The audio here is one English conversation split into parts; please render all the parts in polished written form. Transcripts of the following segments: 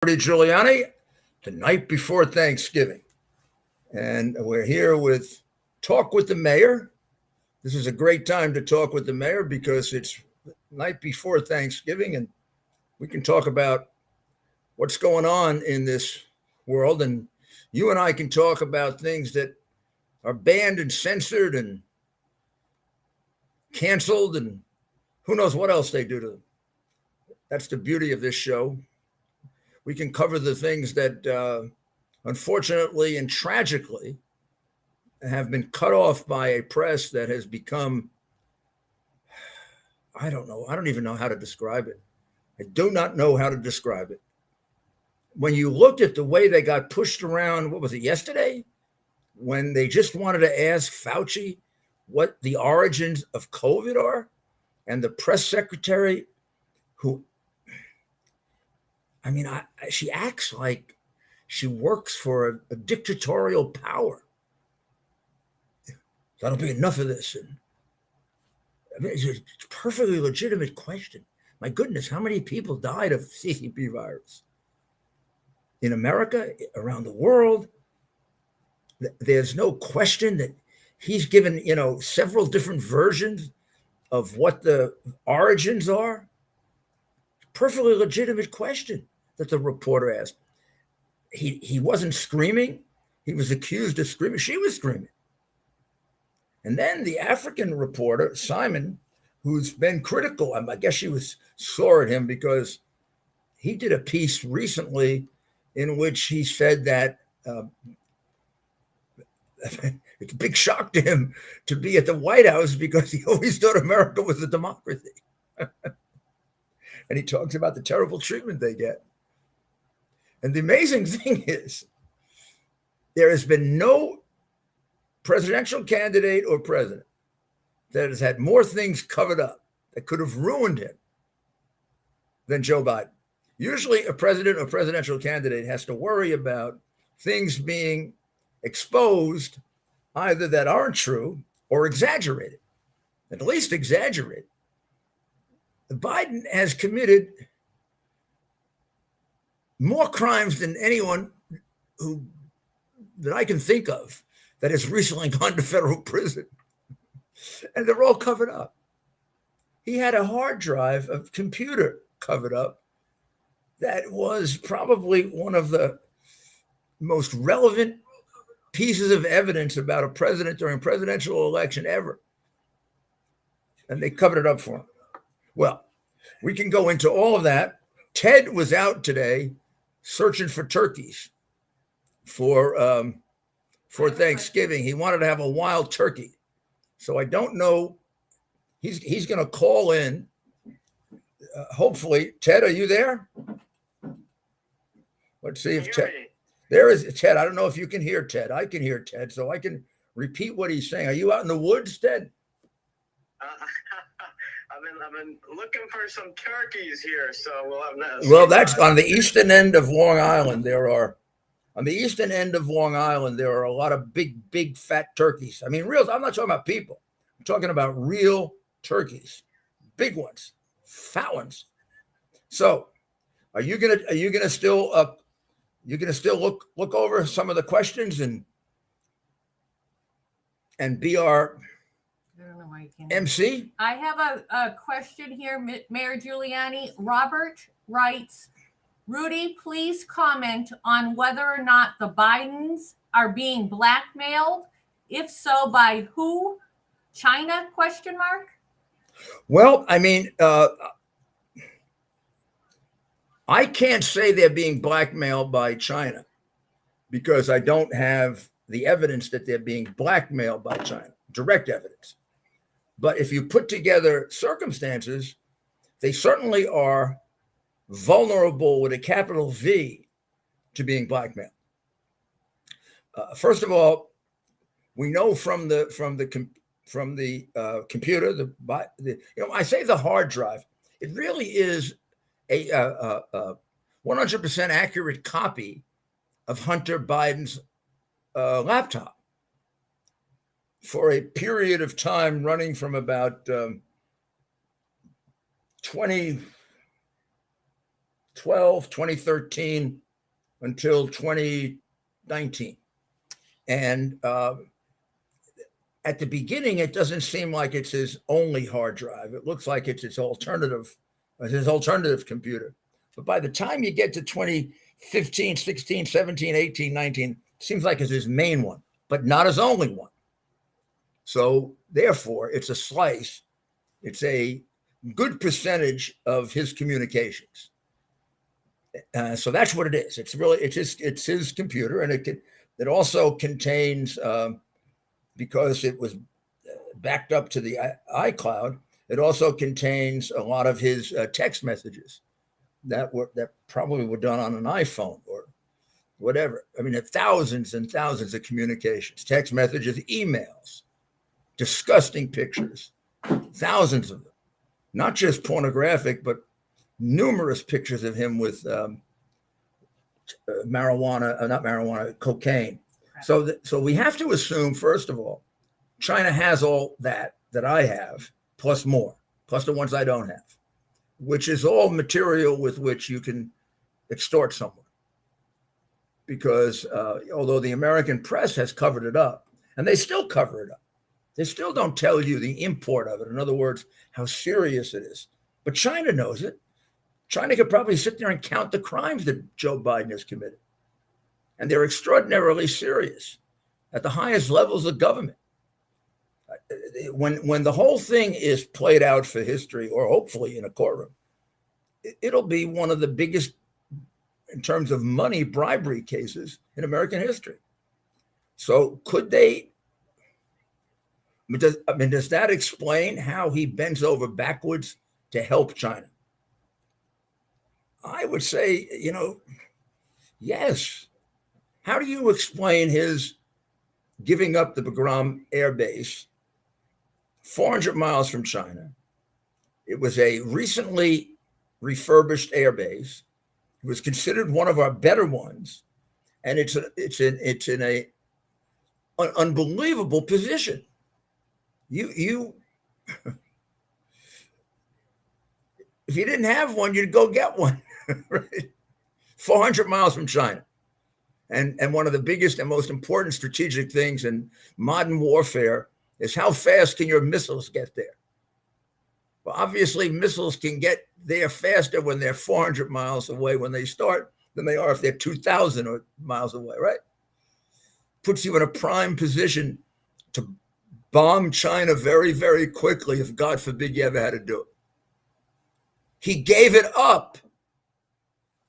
Rudy Giuliani, the night before Thanksgiving. And we're here with Talk with the Mayor. This is a great time to talk with the mayor because it's the night before Thanksgiving and we can talk about what's going on in this world. And you and I can talk about things that are banned and censored and canceled and who knows what else they do to them. That's the beauty of this show. We can cover the things that unfortunately and tragically have been cut off by a press that has become, I don't even know how to describe it. I do not know how to describe it. When you looked at the way they got pushed around, what was it, yesterday? When they just wanted to ask Fauci what the origins of COVID are, and the press secretary who, she acts like she works for a dictatorial power. That'll be enough of this. And it's a perfectly legitimate question. My goodness, how many people died of CCP virus? In America, around the world, there's no question that he's given, several different versions of what the origins are. Perfectly legitimate question that the reporter asked. He wasn't screaming. He was accused of screaming. She was screaming. And then the African reporter, Simon, who's been critical, I guess she was sore at him because he did a piece recently in which he said that it's a big shock to him to be at the White House because he always thought America was a democracy. And he talks about the terrible treatment they get. And the amazing thing is, there has been no presidential candidate or president that has had more things covered up that could have ruined him than Joe Biden. Usually a president or presidential candidate has to worry about things being exposed either that aren't true or exaggerated, at least exaggerated. Biden has committed more crimes than anyone that I can think of that has recently gone to federal prison. And they're all covered up. He had a hard drive of computer covered up that was probably one of the most relevant pieces of evidence about a president during a presidential election ever. And they covered it up for him. Well, we can go into all of that. Ted was out today searching for turkeys for Thanksgiving. He wanted to have a wild turkey. So I don't know. He's going to call in. Hopefully, Ted, are you there? Let's see if Ted. There is Ted. I don't know if you can hear Ted. I can hear Ted, so I can repeat what he's saying. Are you out in the woods, Ted? I've been looking for some turkeys here, so we'll have that. Well, that's on the eastern end of Long Island. On the eastern end of Long Island, there are a lot of big, fat turkeys. I mean, real. I'm not talking about people. I'm talking about real turkeys, big ones, fat ones. So, are you gonna still look over some of the questions and be our MC? I have a question here, Mayor Giuliani. Robert writes, Rudy, please comment on whether or not the Bidens are being blackmailed. If so, by who? China? ? Well, I mean, I can't say they're being blackmailed by China because I don't have the evidence that they're being blackmailed by China, direct evidence. But if you put together circumstances, they certainly are vulnerable with a capital V to being blackmailed. First of all, we know from the computer, I say the hard drive. It really is a 100% accurate copy of Hunter Biden's laptop for a period of time running from about 2013 until 2019. And at the beginning, it doesn't seem like it's his only hard drive. It looks like it's his alternative computer. But by the time you get to 2015, 16, 17, 18, 19, it seems like it's his main one, but not his only one. So therefore, it's a slice. It's a good percentage of his communications. So that's what it is. It's his computer, and it also contains, because it was backed up to the iCloud, it also contains a lot of his text messages that probably were done on an iPhone or whatever. I mean, thousands and thousands of communications, text messages, emails, disgusting pictures, thousands of them, not just pornographic, but numerous pictures of him with cocaine. So we have to assume, first of all, China has all that I have, plus more, plus the ones I don't have, which is all material with which you can extort someone. Because although the American press has covered it up, and they still cover it up, they still don't tell you the import of it. In other words, how serious it is. But China knows it. China could probably sit there and count the crimes that Joe Biden has committed. And they're extraordinarily serious at the highest levels of government. When the whole thing is played out for history, or hopefully in a courtroom, it'll be one of the biggest, in terms of money, bribery cases in American history. So could they? Does that explain how he bends over backwards to help China? I would say, yes. How do you explain his giving up the Bagram Air Base 400 miles from China? It was a recently refurbished air base. It was considered one of our better ones, and it's in an unbelievable position. You if you didn't have one, you'd go get one. Right? 400 miles from China. And one of the biggest and most important strategic things in modern warfare is how fast can your missiles get there? Well, obviously, missiles can get there faster when they're 400 miles away when they start than they are if they're 2,000 miles away, right? Puts you in a prime position to bomb China very, very quickly if, God forbid, you ever had to do it. He gave it up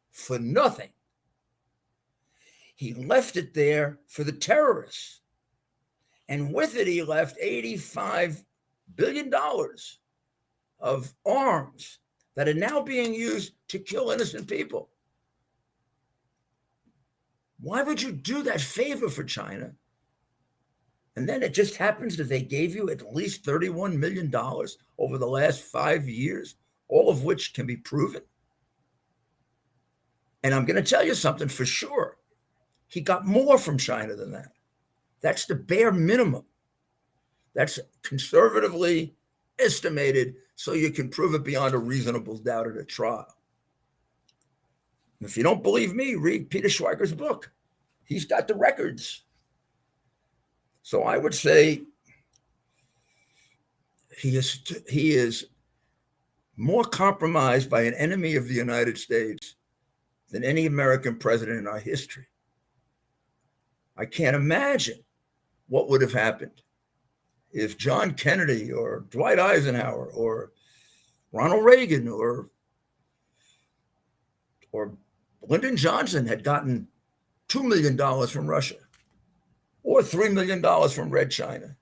for nothing. He left it there for the terrorists. And with it, he left $85 billion of arms that are now being used to kill innocent people. Why would you do that favor for China? And then it just happens that they gave you at least $31 million over the last 5 years, all of which can be proven. And I'm going to tell you something for sure. He got more from China than that. That's the bare minimum. That's conservatively estimated so you can prove it beyond a reasonable doubt at a trial. If you don't believe me, read Peter Schweiger's book. He's got the records. So I would say he is more compromised by an enemy of the United States than any American president in our history. I can't imagine what would have happened if John Kennedy or Dwight Eisenhower or Ronald Reagan or Lyndon Johnson had gotten $2 million from Russia or $3 million from Red China.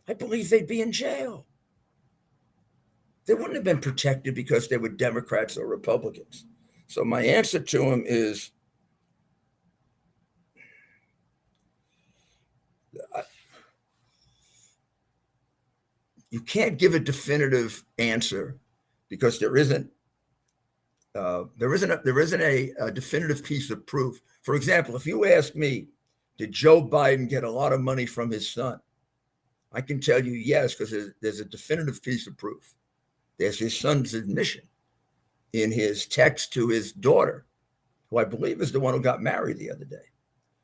I believe they'd be in jail. They wouldn't have been protected because they were Democrats or Republicans. So my answer to him is, you can't give a definitive answer because there isn't a definitive piece of proof. For example, if you ask me, did Joe Biden get a lot of money from his son? I can tell you yes, because there's a definitive piece of proof. There's his son's admission in his text to his daughter, who I believe is the one who got married the other day,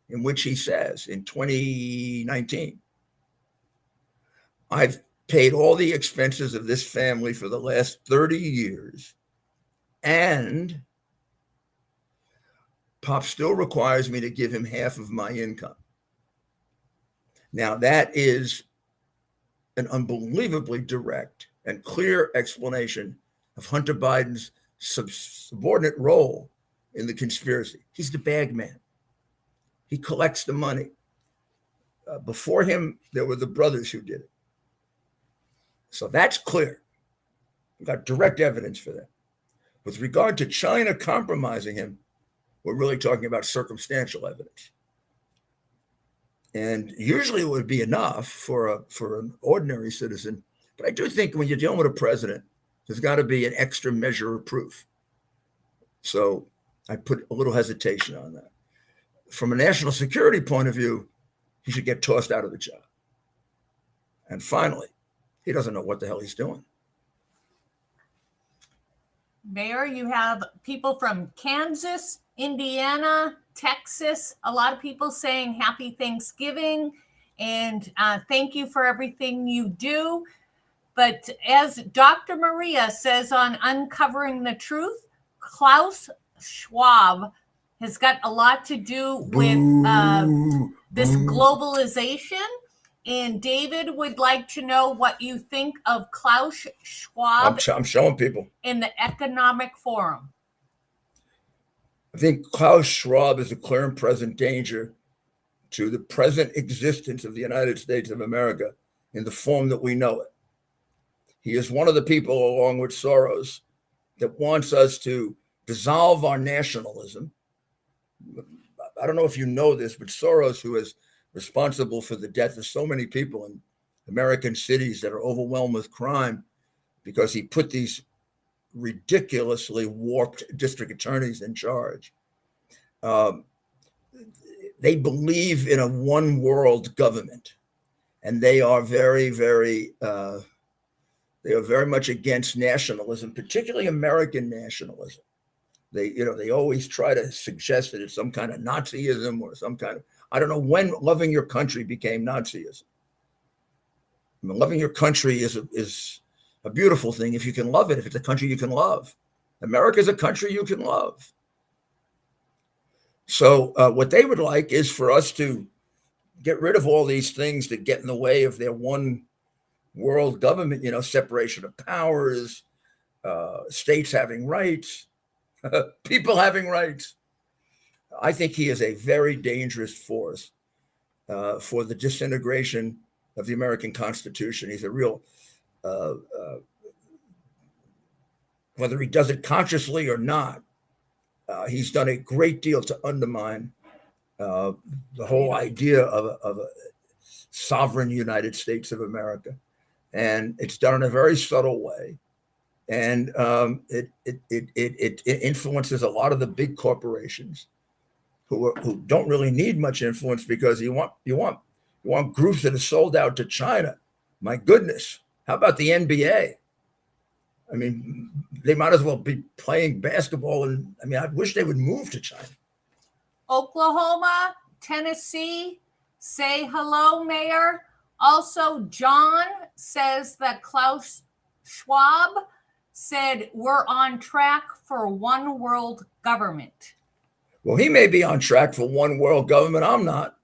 in which he says in 2019, I've paid all the expenses of this family for the last 30 years, and Pop still requires me to give him half of my income. Now, that is an unbelievably direct and clear explanation of Hunter Biden's subordinate role in the conspiracy. He's the bag man. He collects the money. Before him, there were the brothers who did it. So that's clear. We've got direct evidence for that. With regard to China compromising him, we're really talking about circumstantial evidence. And usually it would be enough for an ordinary citizen. But I do think when you're dealing with a president, there's got to be an extra measure of proof. So I put a little hesitation on that. From a national security point of view, he should get tossed out of the job. And finally, he doesn't know what the hell he's doing. Mayor, you have people from Kansas, Indiana, Texas, a lot of people saying happy Thanksgiving and thank you for everything you do. But as Dr. Maria says on Uncovering the Truth, Klaus Schwab has got a lot to do with this globalization. And David would like to know what you think of Klaus Schwab. I'm showing people. In the Economic Forum. I think Klaus Schwab is a clear and present danger to the present existence of the United States of America in the form that we know it. He is one of the people, along with Soros, that wants us to dissolve our nationalism. I don't know if you know this, but Soros, who is responsible for the death of so many people in American cities that are overwhelmed with crime, because he put these ridiculously warped district attorneys in charge. They believe in a one world government, and they are very, very much against nationalism, particularly American nationalism. They always try to suggest that it's some kind of Nazism or some kind of, I don't know when loving your country became Nazism. I mean, loving your country is a beautiful thing if you can love it, if it's a country you can love. America is a country you can love. So what they would like is for us to get rid of all these things that get in the way of their one world government, separation of powers, states having rights, people having rights. I think he is a very dangerous force for the disintegration of the American Constitution. He's a real, whether he does it consciously or not, he's done a great deal to undermine the whole idea of a sovereign United States of America. And it's done in a very subtle way. And it influences a lot of the big corporations who don't really need much influence, because you want groups that are sold out to China. My goodness, how about the NBA? I mean, they might as well be playing basketball, and I wish they would move to China. Oklahoma, Tennessee, say hello, Mayor. Also, John says that Klaus Schwab said we're on track for one world government. Well, he may be on track for one world government. I'm not.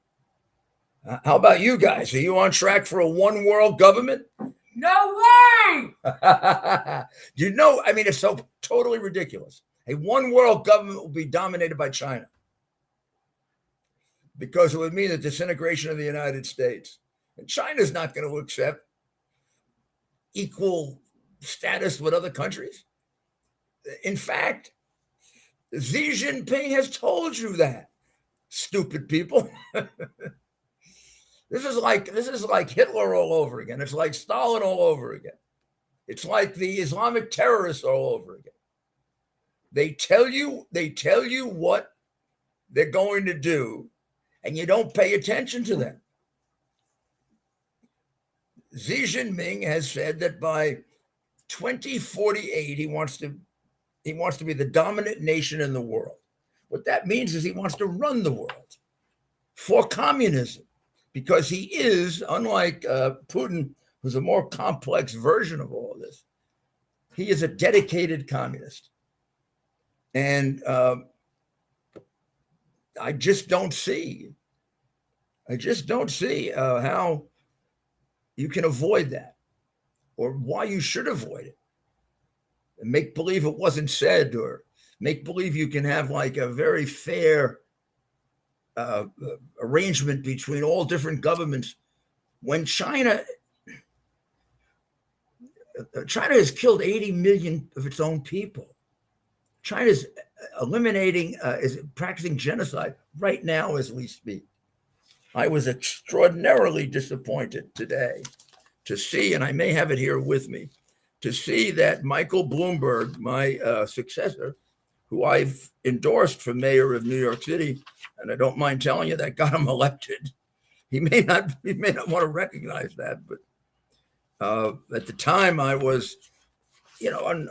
How about you guys? Are you on track for a one world government? No way! It's so totally ridiculous. A one world government will be dominated by China, because it would mean the disintegration of the United States. And China's not going to accept equal status with other countries. In fact, Xi Jinping has told you that, stupid people. This is like Hitler all over again. It's like Stalin all over again. It's like the Islamic terrorists all over again. They tell you what they're going to do, and you don't pay attention to them. Xi Jinping has said that by 2048, he wants to He wants to be the dominant nation in the world. What that means is he wants to run the world for communism, because he is, unlike Putin, who's a more complex version of all this, he is a dedicated communist. And I just don't see how you can avoid that, or why you should avoid it. And make believe it wasn't said, or make believe you can have like a very fair arrangement between all different governments, when China has killed 80 million of its own people. China's is practicing genocide right now as we speak. I was extraordinarily disappointed today to see, and I may have it here with me, to see that Michael Bloomberg, my successor, who I've endorsed for mayor of New York City, and I don't mind telling you that got him elected. He may not want to recognize that, but at the time I was,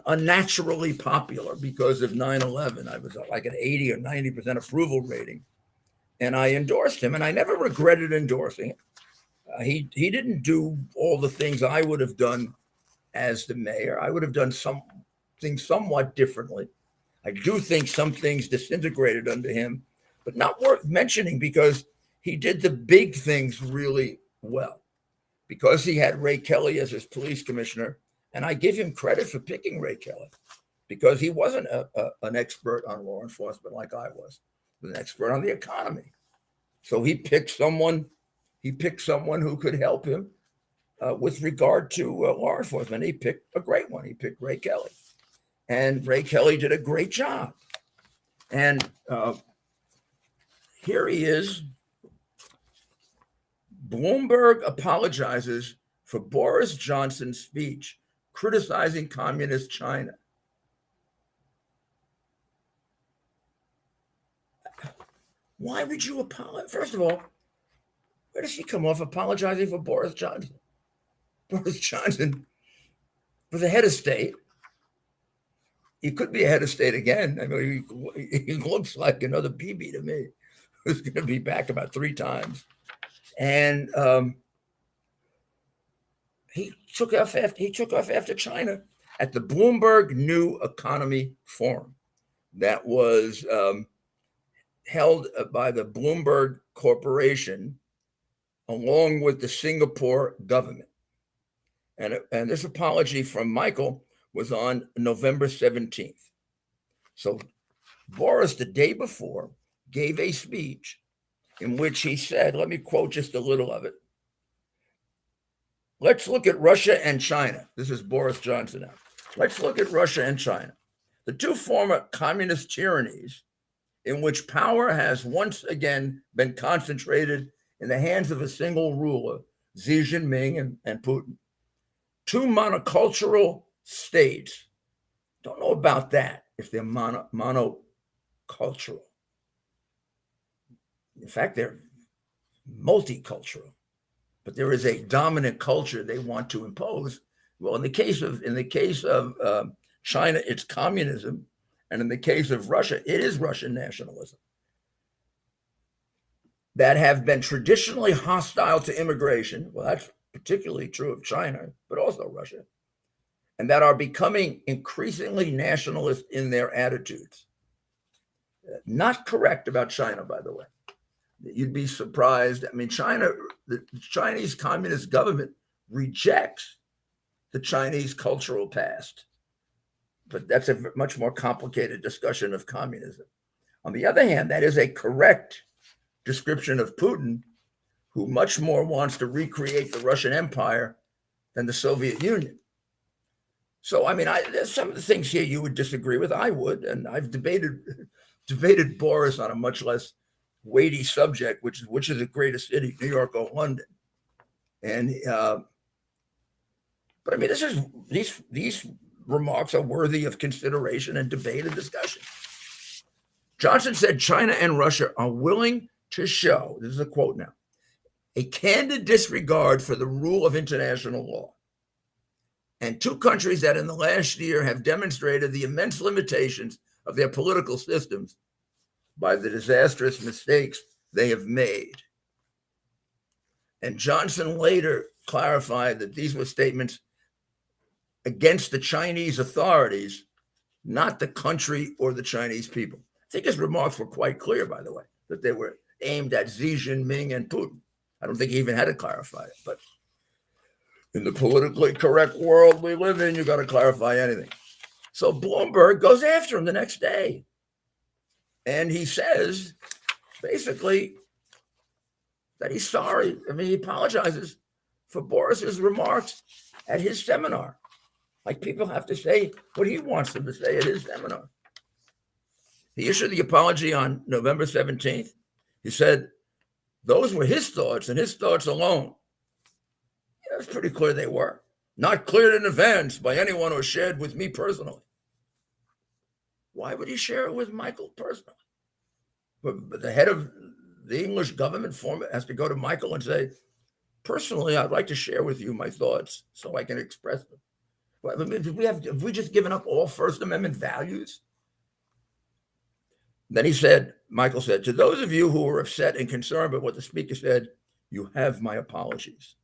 unnaturally popular because of 9/11. I was like an 80 or 90% approval rating, and I endorsed him, and I never regretted endorsing him. He didn't do all the things I would have done as the mayor. I would have done some things somewhat differently. I do think some things disintegrated under him, but not worth mentioning because he did the big things really well. Because he had Ray Kelly as his police commissioner, and I give him credit for picking Ray Kelly, because he wasn't an expert on law enforcement like I was. He was an expert on the economy. So he picked someone who could help him with regard to law enforcement. He picked a great one. He picked Ray Kelly. And Ray Kelly did a great job. And here he is. Bloomberg apologizes for Boris Johnson's speech criticizing communist China. Why would you apologize? First of all, where does he come off apologizing for Boris Johnson? Boris Johnson was a head of state. He could be a head of state again. I mean, he looks like another Bibi to me, who's going to be back about 3 times. And he took off after China at the Bloomberg New Economy Forum that was held by the Bloomberg Corporation along with the Singapore government. And this apology from Michael was on November 17th. So Boris, the day before, gave a speech in which he said, let me quote just a little of it. Let's look at Russia and China. This is Boris Johnson now. Let's look at Russia and China, the two former communist tyrannies in which power has once again been concentrated in the hands of a single ruler, Xi Jinping and Putin. Two monocultural states. Don't know about that if they're monocultural. In fact, they're multicultural, but there is a dominant culture they want to impose. Well, in the case of China, it's communism, and in the case of Russia, it is Russian nationalism. That have been traditionally hostile to immigration. Well, that's particularly true of China, but also Russia, and that are becoming increasingly nationalist in their attitudes. Not correct about China, by the way. You'd be surprised. I mean, the Chinese Communist government rejects the Chinese cultural past, but that's a much more complicated discussion of communism. On the other hand, that is a correct description of Putin, who much more wants to recreate the Russian Empire than the Soviet Union. So, I mean, there's some of the things here you would disagree with. I would, and I've debated Boris on a much less weighty subject, which is the greatest city, New York or London. And but I mean, these remarks are worthy of consideration and debate and discussion. Johnson said China and Russia are willing to show, this is a quote now, a candid disregard for the rule of international law and two countries that in the last year have demonstrated the immense limitations of their political systems by the disastrous mistakes they have made. And Johnson later clarified that these were statements against the Chinese authorities, not the country or the Chinese people. I think his remarks were quite clear, by the way, that they were aimed at Xi Jinping and Putin. I don't think he even had to clarify it, but in the politically correct world we live in, you got to clarify anything. So Bloomberg goes after him the next day. And he says, basically, that he's sorry. I mean, he apologizes for Boris's remarks at his seminar. Like people have to say what he wants them to say at his seminar. He issued the apology on November 17th. He said those were his thoughts and his thoughts alone. Yeah, it's pretty clear they were. Not cleared in advance by anyone or shared with me personally. Why would he share it with Michael personally? But the head of the English government has to go to Michael and say, personally, I'd like to share with you my thoughts so I can express them. Well, I mean, have we just given up all First Amendment values? Then Michael said, to those of you who were upset and concerned about what the speaker said, you have my apologies.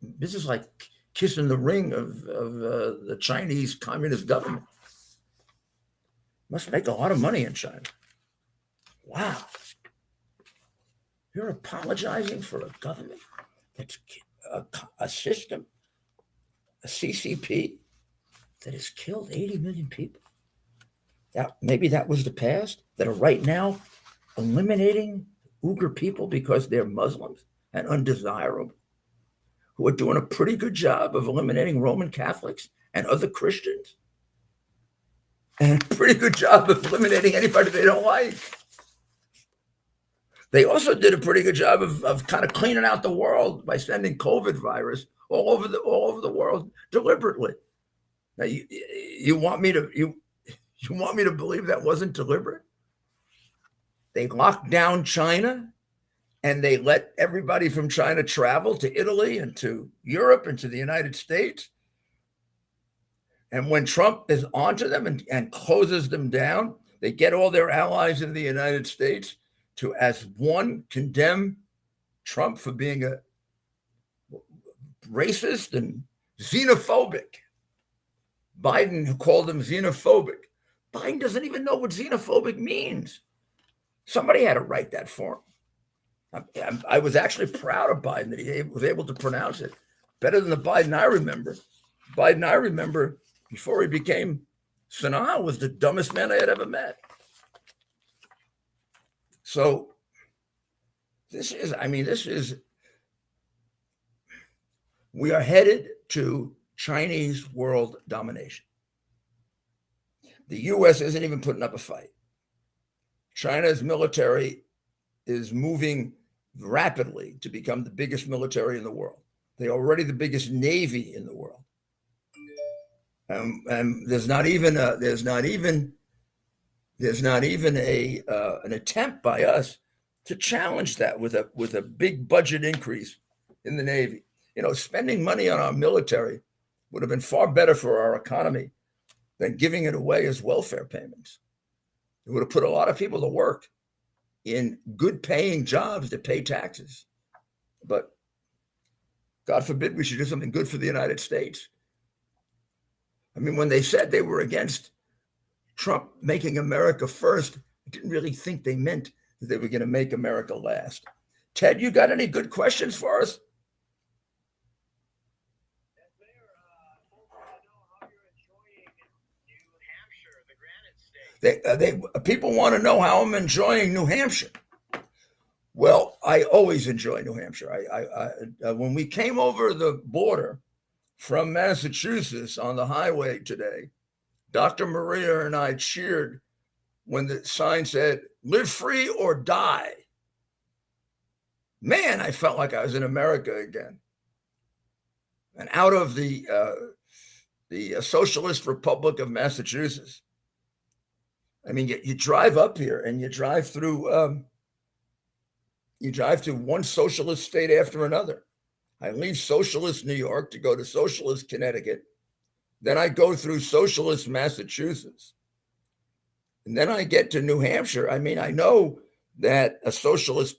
This is like kissing the ring of the Chinese Communist government. Must make a lot of money in China. Wow. You're apologizing for a government that's a system, a CCP that has killed 80 million people. Maybe that was the past, that are right now eliminating Uyghur people because they're Muslims and undesirable, who are doing a pretty good job of eliminating Roman Catholics and other Christians, and a pretty good job of eliminating anybody they don't like. They also did a pretty good job of kind of cleaning out the world by sending COVID virus all over the world deliberately. Now you want me to believe that wasn't deliberate? They locked down China and they let everybody from China travel to Italy and to Europe and to the United States. And when Trump is onto them and closes them down, they get all their allies in the United States to, as one, condemn Trump for being a racist and xenophobic. Biden called him xenophobic. Biden doesn't even know what xenophobic means. Somebody had to write that for him. I was actually proud of Biden that he was able to pronounce it better than the Biden I remember. Biden I remember before he became Senator was the dumbest man I had ever met. So we are headed to Chinese world domination. The U.S. isn't even putting up a fight. China's military is moving rapidly to become the biggest military in the world. They're already the biggest navy in the world. And there's not even an attempt by us to challenge that with a big budget increase in the Navy. You know, spending money on our military would have been far better for our economy than giving it away as welfare payments. It would have put a lot of people to work in good paying jobs that pay taxes. But God forbid we should do something good for the United States. I mean, when they said they were against Trump making America first, I didn't really think they meant that they were going to make America last. Ted, you got any good questions for us? Mayor, folks want to know how you're enjoying New Hampshire, the Granite State. People want to know how I'm enjoying New Hampshire. Well, I always enjoy New Hampshire. I when we came over the border from Massachusetts on the highway today, Dr. Maria and I cheered when the sign said, "Live free or die." Man, I felt like I was in America again. And out of the Socialist Republic of Massachusetts. I mean, you drive up here and you drive through one socialist state after another. I leave socialist New York to go to socialist Connecticut. Then I go through socialist Massachusetts. And then I get to New Hampshire. I mean, I know that a socialist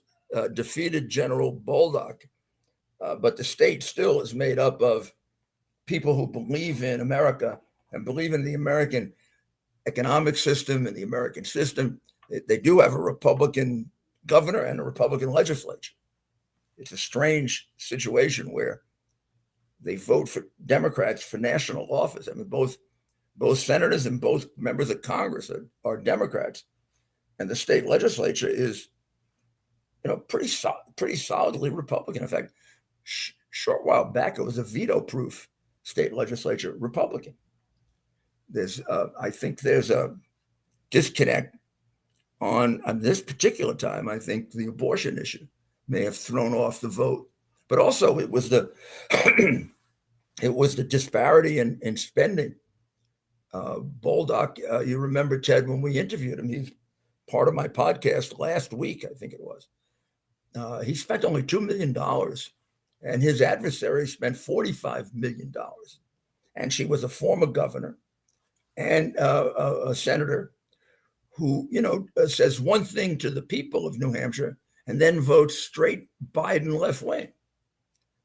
defeated General Bolduc, but the state still is made up of people who believe in America and believe in the American economic system and the American system. They do have a Republican governor and a Republican legislature. It's a strange situation where they vote for Democrats for national office. I mean, both senators and both members of Congress are Democrats, and the state legislature is, pretty solidly Republican. In fact, short while back, it was a veto-proof state legislature, Republican. I think there's a disconnect on this particular time. I think the abortion issue may have thrown off the vote, but also it was the it was the disparity in spending. Bolduc, you remember, Ted, when we interviewed him, he's part of my podcast last week, I think it was. He spent only $2 million, and his adversary spent $45 million. And she was a former governor and a senator who, says one thing to the people of New Hampshire and then votes straight Biden left wing.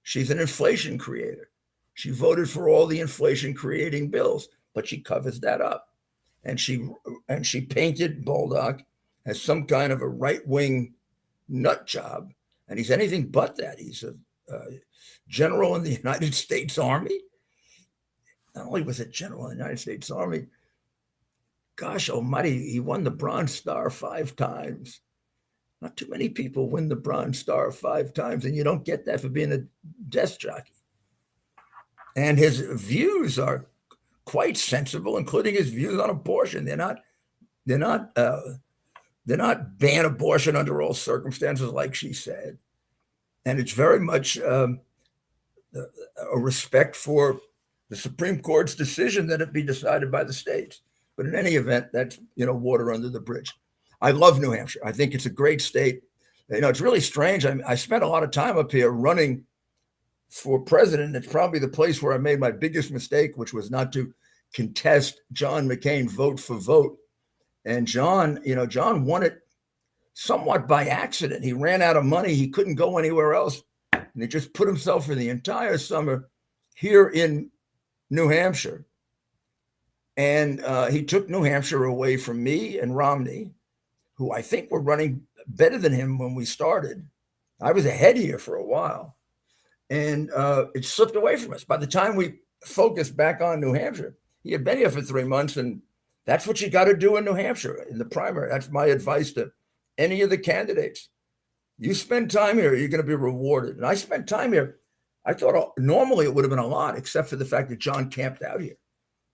She's an inflation creator. She voted for all the inflation creating bills, but she covers that up. And she painted Bolduc as some kind of a right-wing nut job. And he's anything but that. He's a general in the United States Army. Not only was it general in the United States Army, gosh almighty, he won the Bronze Star 5 times. Not too many people win the Bronze Star 5 times, and you don't get that for being a desk jockey. And his views are quite sensible, including his views on abortion. They're not ban abortion under all circumstances, like she said. And it's very much a respect for the Supreme Court's decision that it be decided by the states. But in any event, that's, water under the bridge. I love New Hampshire. I think it's a great state. It's really strange. I spent a lot of time up here running for president. It's probably the place where I made my biggest mistake, which was not to contest John McCain vote for vote. And John won it somewhat by accident. He ran out of money. He couldn't go anywhere else. And he just put himself for the entire summer here in New Hampshire. And he took New Hampshire away from me and Romney, who I think were running better than him when we started. I was ahead here for a while. And it slipped away from us. By the time we focused back on New Hampshire, he had been here for 3 months. And that's what you got to do in New Hampshire in the primary. That's my advice to any of the candidates. You spend time here, you're going to be rewarded. And I spent time here. I thought normally it would have been a lot, except for the fact that John camped out here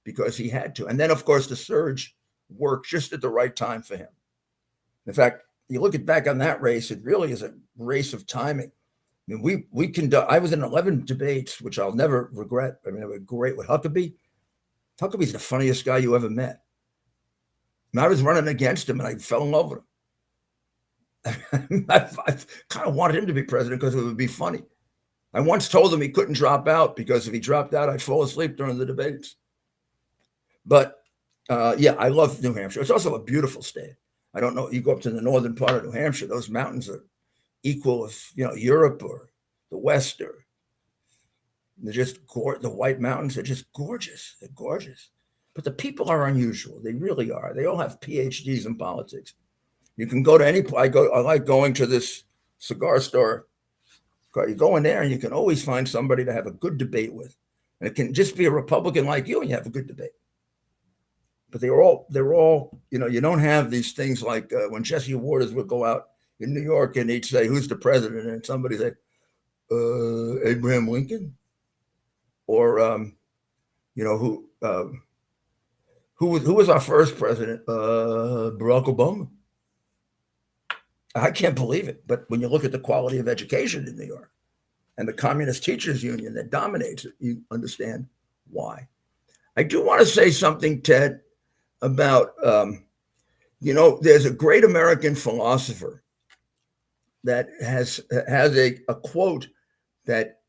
because he had to. And then, of course, the surge worked just at the right time for him. In fact, you look back on that race, it really is a race of timing. I mean, I was in 11 debates, which I'll never regret. I mean, they were great with Huckabee. Huckabee's the funniest guy you ever met. And I was running against him, and I fell in love with him. I kind of wanted him to be president because it would be funny. I once told him he couldn't drop out because if he dropped out, I'd fall asleep during the debates. But I love New Hampshire. It's also a beautiful state. I don't know. You go up to the northern part of New Hampshire, those mountains are equal of Europe or the West, or they're just the White Mountains are just gorgeous. They're gorgeous. But the people are unusual. They really are. They all have PhDs in politics. You can go to any. I like going to this cigar store. You go in there and you can always find somebody to have a good debate with, and it can just be a Republican like you, and you have a good debate. But they're all. You don't have these things like when Jesse Waters would go out in New York and he'd say, "Who's the president?" and somebody say, "Abraham Lincoln," or who was our first president? Barack Obama. I can't believe it. But when you look at the quality of education in New York and the Communist Teachers Union that dominates it, you understand why. I do want to say something, Ted, about, there's a great American philosopher that has a quote that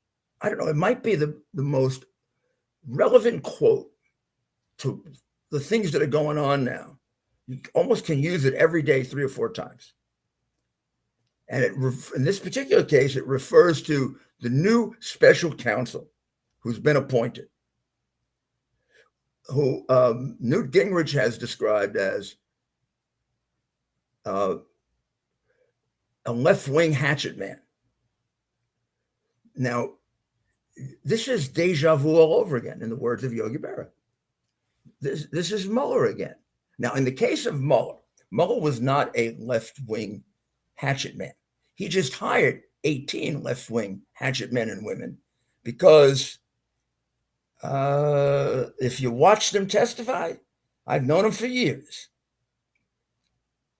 I don't know, it might be the most relevant quote to the things that are going on now. You almost can use it every day 3 or 4 times. And in this particular case, it refers to the new special counsel who's been appointed, who Newt Gingrich has described as a left-wing hatchet man. Now, this is deja vu all over again, in the words of Yogi Berra. This is Mueller again. Now, in the case of Mueller, Mueller was not a left-wing hatchet man. He just hired 18 left-wing hatchet men and women because if you watch them testify, I've known them for years.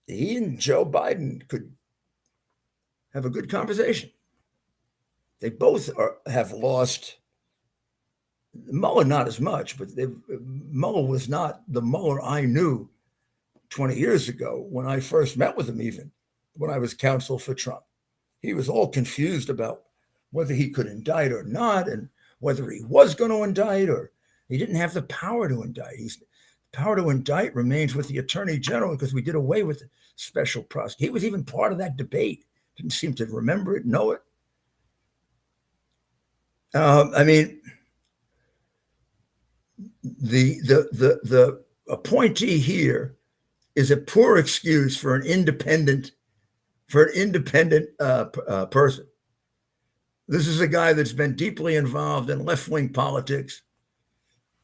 He and Joe Biden could have a good conversation. They both have lost. Mueller not as much, but Mueller was not the Mueller I knew 20 years ago when I first met with him, even when I was counsel for Trump. He was all confused about whether he could indict or not, and whether he was going to indict or he didn't have the power to indict. The power to indict remains with the attorney general because we did away with the special prosecutor. He was even part of that debate. Didn't seem to remember it, know it. I mean, the appointee here is a poor excuse for an independent person. This is a guy that's been deeply involved in left-wing politics,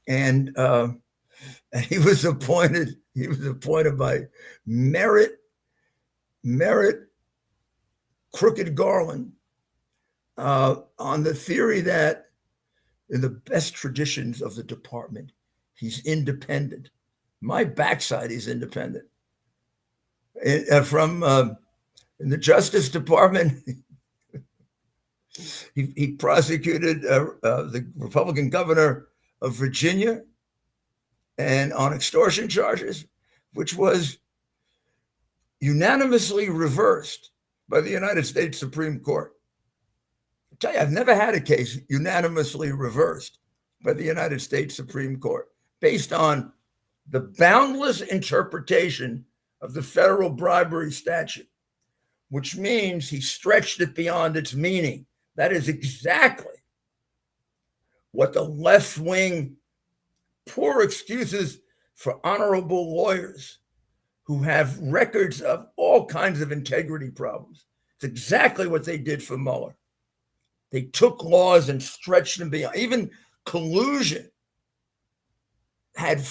and he was appointed by Merritt Crooked Garland on the theory that in the best traditions of the department, he's independent. My backside, he's independent. From in the Justice Department, he prosecuted the Republican governor of Virginia and on extortion charges, which was unanimously reversed by the United States Supreme Court. I tell you, I've never had a case unanimously reversed by the United States Supreme Court based on the boundless interpretation of the federal bribery statute, which means he stretched it beyond its meaning. That is exactly what the left-wing poor excuses for honorable lawyers who have records of all kinds of integrity problems. It's exactly what they did for Mueller. They took laws and stretched them beyond. Even collusion had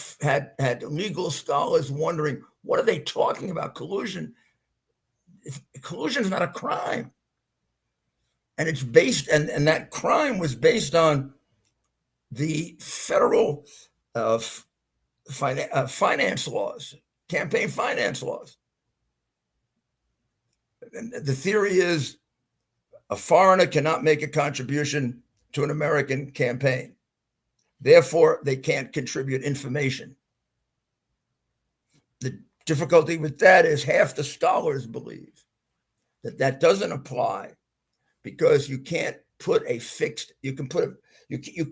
legal scholars wondering, what are they talking about? Collusion is not a crime. And it's based, and that crime was based on the federal finance laws, campaign finance laws. And the theory is a foreigner cannot make a contribution to an American campaign. Therefore, they can't contribute information. The difficulty with that is half the scholars believe that doesn't apply because you can't put a fixed, you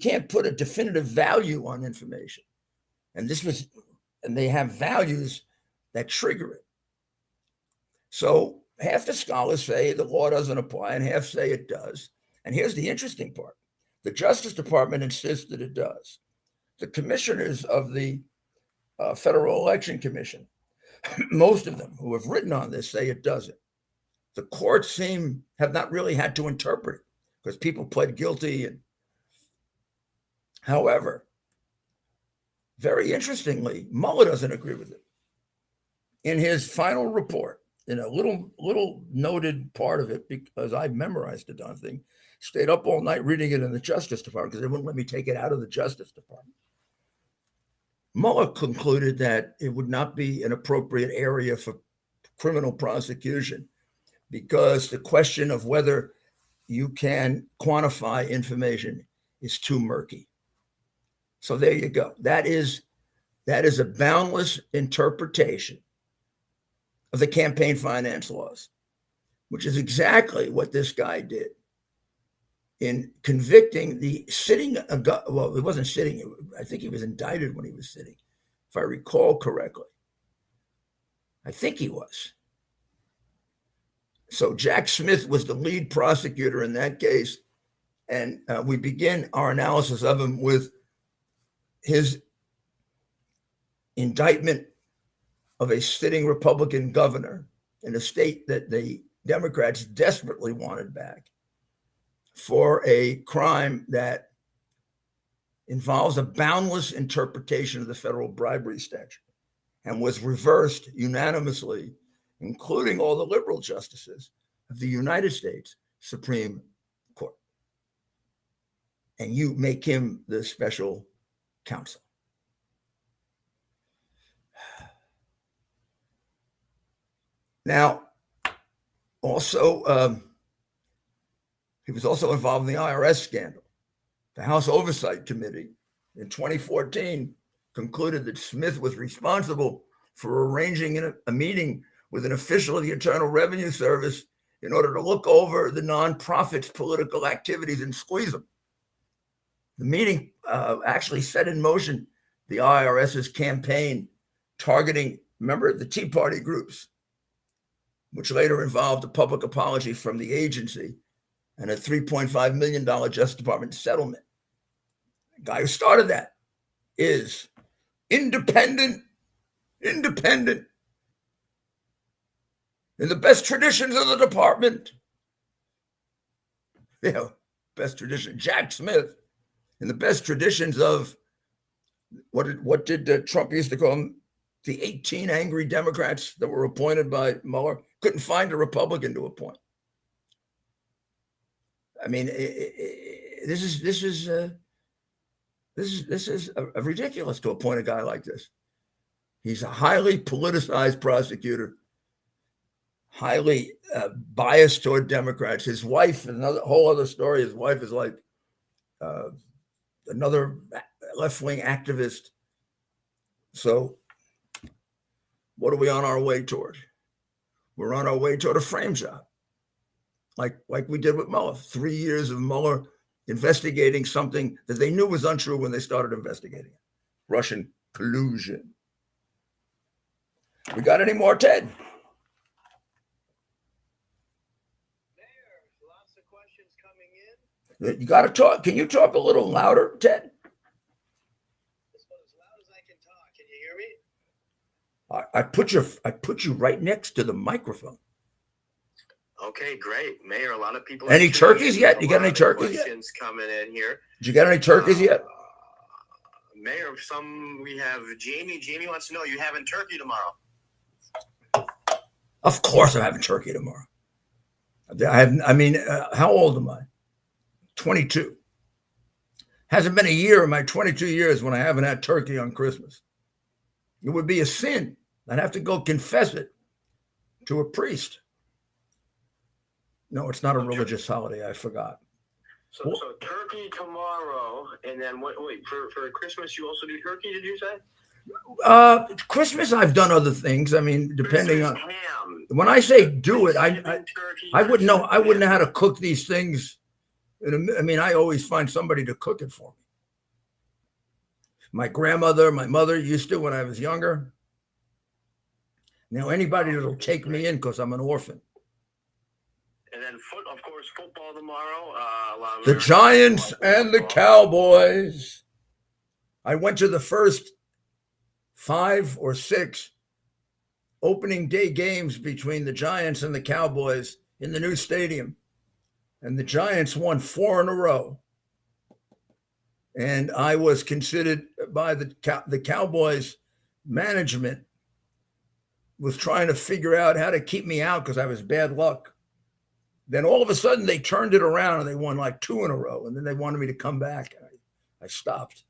can't put a definitive value on information. And they have values that trigger it. So half the scholars say the law doesn't apply and half say it does. And here's the interesting part. The Justice Department insists that it does. The commissioners of the Federal Election Commission, most of them who have written on this say it doesn't. The courts have not really had to interpret it because people pled guilty. However, very interestingly, Mueller doesn't agree with it. In his final report, in a little noted part of it, because I memorized the darn thing, stayed up all night reading it in the Justice Department because they wouldn't let me take it out of the Justice Department. Mueller concluded that it would not be an appropriate area for criminal prosecution because the question of whether you can quantify information is too murky. So there you go. That is a boundless interpretation of the campaign finance laws, which is exactly what this guy did. in convicting the sitting, well, he wasn't sitting, I think he was indicted when he was sitting, if I recall correctly. I think he was. So Jack Smith was the lead prosecutor in that case. And we begin our analysis of him with his indictment of a sitting Republican governor in a state that the Democrats desperately wanted back for a crime that involves a boundless interpretation of the federal bribery statute and was reversed unanimously, including all the liberal justices of the United States Supreme Court. And you make him the special counsel. Now, also, he was also involved in the IRS scandal. The House Oversight Committee in 2014 concluded that Smith was responsible for arranging a meeting with an official of the Internal Revenue Service in order to look over the nonprofit's political activities and squeeze them. The meeting actually set in motion the IRS's campaign targeting, remember, the Tea Party groups, which later involved a public apology from the agency and a $3.5 million Justice Department settlement. The guy who started that is independent, in the best traditions of the department. Best tradition, Jack Smith, in the best traditions of what did Trump used to call them? The 18 angry Democrats that were appointed by Mueller. Couldn't find a Republican to appoint. I mean, this is ridiculous to appoint a guy like this. He's a highly politicized prosecutor, highly biased toward Democrats. His wife, another whole other story. His wife is like another left-wing activist. So, what are we on our way toward? We're on our way toward a frame job, like we did with Mueller. 3 years of Mueller investigating something that they knew was untrue when they started investigating it. Russian collusion. We got any more, Ted? Mayor, lots of questions coming in. You got to talk. Can you talk a little louder, Ted? As loud as I can talk. Can you hear me? I put you right next to the microphone. Okay, great, Mayor. A lot of people. Any turkeys yet? You got any turkeys yet? Questions coming in here. Did you get any turkeys yet? Mayor, we have Jamie. Jamie wants to know, you having turkey tomorrow? Of course, I'm having turkey tomorrow. How old am I? 22. Hasn't been a year in my 22 years when I haven't had turkey on Christmas. It would be a sin. I'd have to go confess it to a priest. No, it's not a religious holiday. I forgot. So turkey tomorrow, and then wait for Christmas you also do turkey? Did you say? Christmas I've done other things. I mean, depending Christmas on ham. when I say do it, I Turkey, wouldn't know. I wouldn't know how to cook these things. I always find somebody to cook it for me. My grandmother, my mother used to when I was younger. Now anybody that'll take me in because I'm an orphan. And then of course, football tomorrow. The Giants and the Cowboys. I went to the first 5 or 6 opening day games between the Giants and the Cowboys in the new stadium. And the Giants won 4 in a row. And I was considered by the Cowboys management was trying to figure out how to keep me out because I was bad luck. Then all of a sudden they turned it around and they won like 2 in a row. And then they wanted me to come back. I stopped.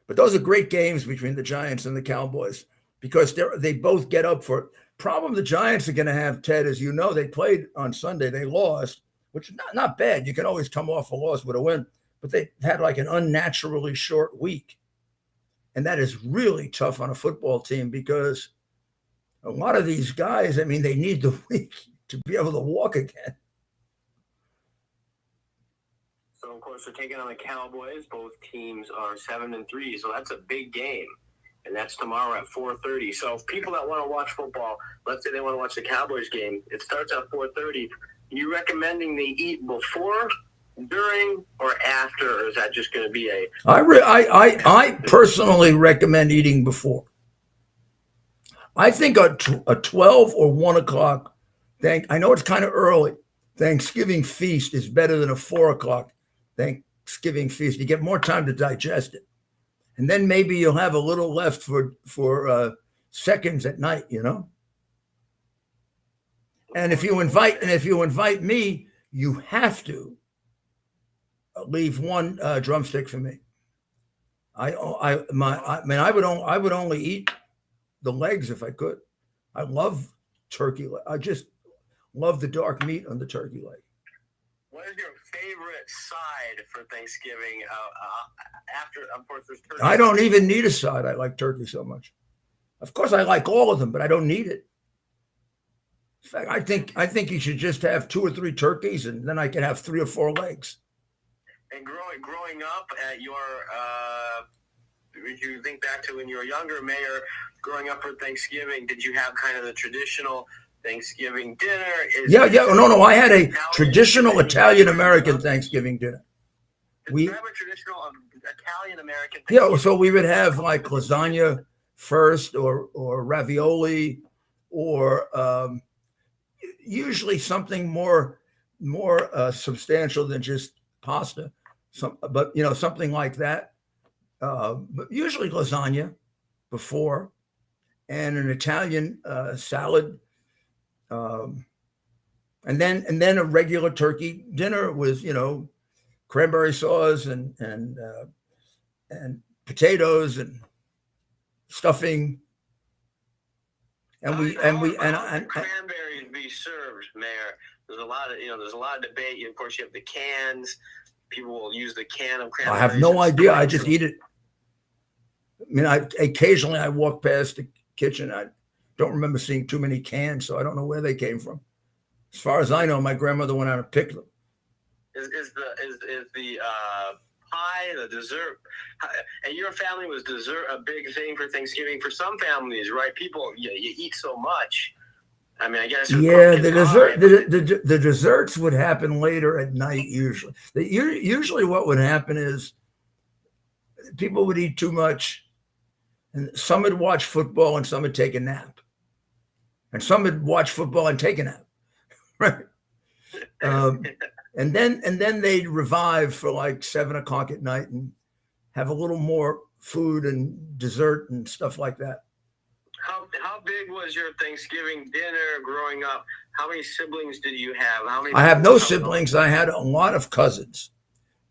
But those are great games between the Giants and the Cowboys because they both get up for it. Problem the Giants are going to have, Ted, as you know, they played on Sunday. They lost, which is not bad. You can always come off a loss with a win. But they had like an unnaturally short week. And that is really tough on a football team because a lot of these guys, they need the week to be able to walk again. course, they're taking on the Cowboys. Both teams are 7-3, so that's a big game. And that's tomorrow at 4:30. So if people that want to watch football, let's say they want to watch the Cowboys game, it starts at 4:30. You recommending they eat before, during, or after, or is that just going to be a... I personally recommend eating before. I think a 12 or 1 o'clock, I know it's kind of early, Thanksgiving feast is better than a 4 o'clock Thanksgiving feast. You get more time to digest it. And then maybe you'll have a little left for seconds at night, you know? And if you invite me, you have to leave one drumstick for me. I would only eat the legs if I could. I love turkey. I just love the dark meat on the turkey leg. What is your favorite side for Thanksgiving? After, of course, there's turkey. I don't even need a side. I like turkey so much. Of course, I like all of them, but I don't need it. In fact, I think you should just have 2 or 3 turkeys, and then I can have 3 or 4 legs. And growing up at your, if you think back to when you were younger, Mayor, growing up for Thanksgiving, did you have kind of the traditional Thanksgiving dinner? No. I had a traditional Italian-American Thanksgiving dinner. We have a traditional Italian-American. Yeah, so we would have like lasagna first, or ravioli, or usually something more substantial than just pasta. But something like that. But usually lasagna before, and an Italian salad. And then a regular turkey dinner with cranberry sauce and potatoes and stuffing. And cranberries be served, Mayor. There's a lot of debate. Of course, you have the cans. People will use the can of cranberries. I have no idea. I just eat it. I mean, occasionally I walk past the kitchen. I don't remember seeing too many cans, so I don't know where they came from. As far as I know, my grandmother went out and picked them. Is the pie, the dessert, and your family was dessert a big thing for Thanksgiving? For some families, right? People, you eat so much. I mean, I guess. Yeah, the desserts would happen later at night usually. Usually, what would happen is people would eat too much, and some would watch football, and some would take a nap, and some would watch football and take a nap, right? And then they'd revive for like 7 o'clock at night and have a little more food and dessert and stuff like that. How big was your Thanksgiving dinner growing up? How many siblings did you have? I have no siblings. I had a lot of cousins,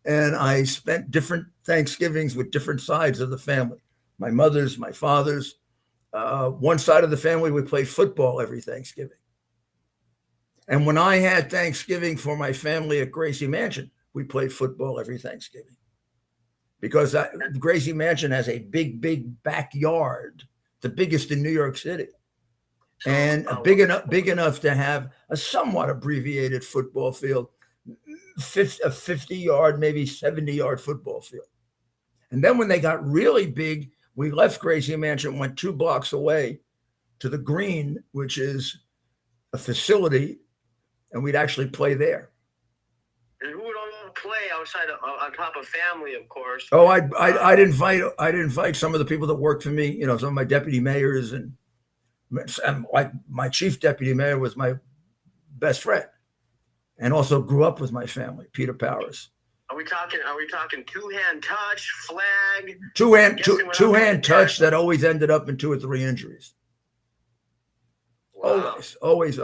and I spent different Thanksgivings with different sides of the family. My mother's, my father's. One side of the family, we played football every Thanksgiving. And when I had Thanksgiving for my family at Gracie Mansion, we played football every Thanksgiving. Because Gracie Mansion has a big backyard, the biggest in New York City, and big enough to have a somewhat abbreviated football field, a 50-yard, maybe 70-yard football field. And then when they got really big, we left Gracie Mansion, went 2 blocks away to the Green, which is a facility, and we'd actually play there. And who would all play outside on top of family, of course? Oh, I'd invite some of the people that worked for me. Some of my deputy mayors, and like my chief deputy mayor was my best friend, and also grew up with my family, Peter Powers. Are we talking 2-hand touch, flag? Two-hand touch that always ended up in 2 or 3 injuries. Wow. Always.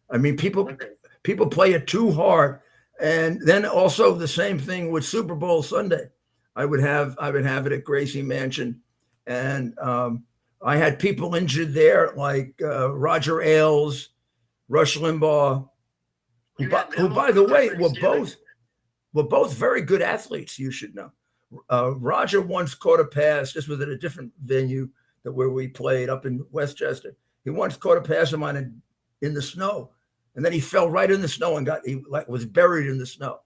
I mean, people play it too hard. And then also the same thing with Super Bowl Sunday. I would have it at Gracie Mansion, and I had people injured there like Roger Ailes, Rush Limbaugh, who by the way were both very good athletes. You should know. Roger once caught a pass. This was at a different venue where we played up in Westchester. He once caught a pass of mine in the snow, and then he fell right in the snow and was buried in the snow.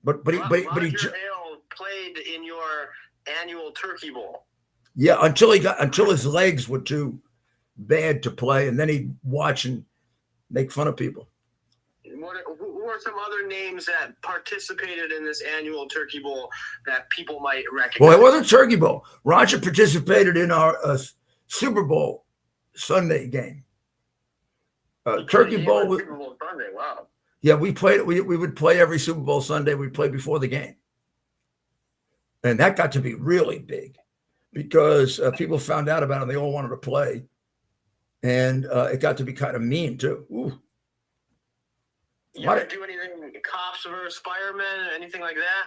Roger Hale played in your annual Turkey Bowl. Yeah, until his legs were too bad to play, and then he'd watch and make fun of people. Who are some other names that participated in this annual Turkey Bowl that people might recognize? Well, it wasn't Turkey Bowl. Roger participated in our Super Bowl Sunday game. Turkey Bowl was Super Bowl Sunday. Wow. Yeah, we played. We would play every Super Bowl Sunday. We played before the game, and that got to be really big because people found out about it. And they all wanted to play, and it got to be kind of mean too. Ooh. You ever do anything, cops versus firemen, anything like that?